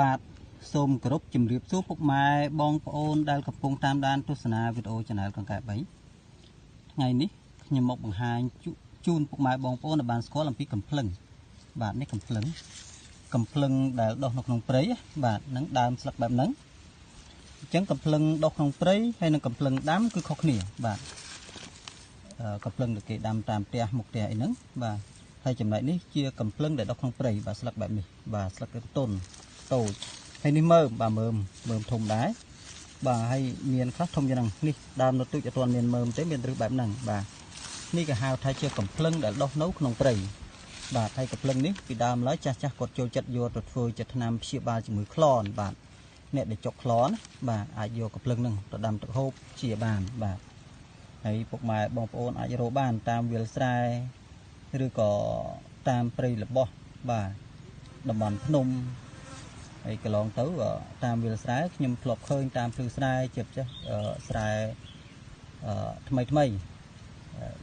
បាទសូមគោរពជំរាបសួរពុកម៉ែបងប្អូនដែលកំពុងតាមដានទស្សនាវីដេអូ Channel កង្កែប3ថ្ងៃនេះខ្ញុំមកបង្ហាញជូនពុកម៉ែបងប្អូនបានស្គាល់អំពីកំភ្លឹងបាទនេះកំភ្លឹងដែលដុះនៅក្នុងព្រៃបាទនឹងដើមស្លឹកបែបហ្នឹងអញ្ចឹងកំភ្លឹងដុះក្នុងព្រៃហើយនឹងកំភ្លឹងដាំគឺខុសគ្នាបាទកំភ្លឹងដែលគេដាំតាមផ្ទះមុខផ្ទះអីហ្នឹងបាទហើយចំណែកនេះជាកំភ្លឹងដែលដុះក្នុងព្រៃបាទស្លឹកបែបនេះបាទស្លឹកទន់តូចហើយនេះមើមបាទមើមធំដែរបាទហើយមានខ្លះធំយ៉ាងហ្នឹងនេះដើមនៅទូចអត់ទាន់មានមើមទេមានឫសបែបហ្នឹងបាទនេះក៏ហៅថាជាកំភ្លឹងដែលដុះនៅក្នុងព្រៃបាទហើយកំភ្លឹងនេះពីដើមឡើយចាស់គាត់ចូលចិត្តយកទៅធ្វើជាថ្នាំព្យាបាលជំងឺក្លន់បាទអ្នកដែលចុកក្លន់បាទអាចយកកំភ្លឹងហ្នឹងទៅដាំទឹកហូបព្យាបាលបាទហើយពុកម៉ែបងប្អូនអាចរកបានតាមវាលស្រែឬក៏តាមព្រៃល្បោះបាទតំបន់ភ្នំហើយកន្លងទៅតាមវាលស្រែខ្ញុំធ្លាប់ឃើញតាមភ្លឺស្រែជាពិសេសស្រែថ្មី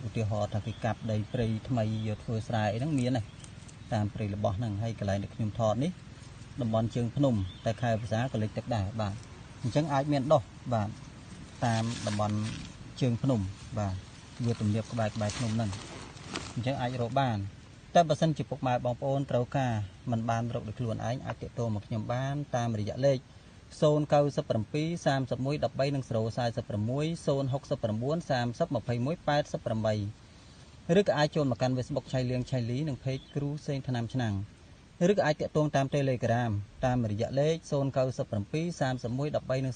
ឧទាហរណ៍ថាគេកាប់ដីព្រៃថ្មីយកធ្វើស្រែអីហ្នឹងមានដែរតាមព្រៃល្បោះហ្នឹងហើយកន្លែងដែលខ្ញុំថតនេះតំបន់ជើងភ្នំតែខែភាសាក៏លិចទឹកដែរបាទអញ្ចឹងអាចមានដុះបាទតាមតំបន់ជើងភ្នំបាទវាទំនាបក្បែរភ្នំហ្នឹងអញ្ចឹងអាចរកបានតែបើសិនជាពុកម៉ែបងប្អូនត្រូវការមិនបានរកដោយខ្លួនឯងអាចទាក់ទងមកខ្ញុំបានតាមរយៈលេខ097 31 13និង046 069 30 21 88ឬក៏អាចចូលមកកាន់ Facebook ឆៃលៀងឆៃលីនិង Page គ្រូសេងថ្នាំឆ្នាំងឬក៏អាចទាក់ទងតាម Telegram តាមរយៈលេខ097 31 13និង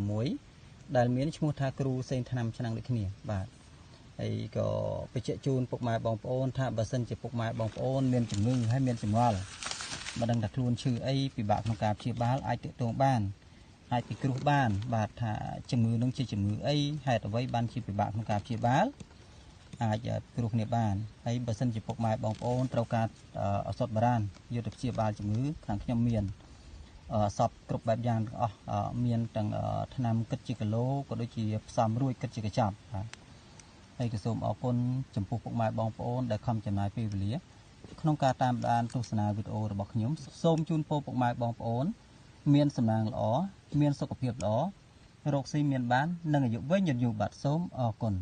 046ដែលមានឈ្មោះថាគ្រូសេងថ្នាំឆ្នាំងដូចគ្នាបាទហើយក៏បញ្ជាក់ជូនពុកម៉ែបងប្អូនថាបើសិនជាពុកម៉ែបងប្អូនមានជំងឺហើយមានចម្ងល់មិនដឹងថាខ្លួនឈឺអីពិបាកក្នុងការព្យាបាលអាចទាក់ទងបានអាចពិគ្រោះបានបាទថាជំងឺនឹងជាជំងឺអីហេតុអ្វីបានជាពិបាកក្នុងការព្យាបាលអាចគ្រោះគ្នាបានហើយបើសិនជាពុកម៉ែបងប្អូនត្រូវការឱសថបុរាណយកទៅព្យាបាលជំងឺខាងខ្ញុំមានសពគ្រប់បែបយ៉ាងទាំងអស់មានទាំងថ្នាំគិតជាគីឡូក៏ដូចជាផ្សំរួចគិតជាកញ្ចប់បាទហើយក៏សូមអរគុណចំពោះពុកម៉ែបងប្អូនដែលខំចំណាយពេលវេលាក្នុងការតាមដានទស្សនាវីដេអូរបស់ខ្ញុំសូមជូនពរពុកម៉ែបងប្អូនមានសំណាងល្អមានសុខភាពល្អរកស៊ីមានបាននិងអាយុវែងយូរបាទសូមអរគុណ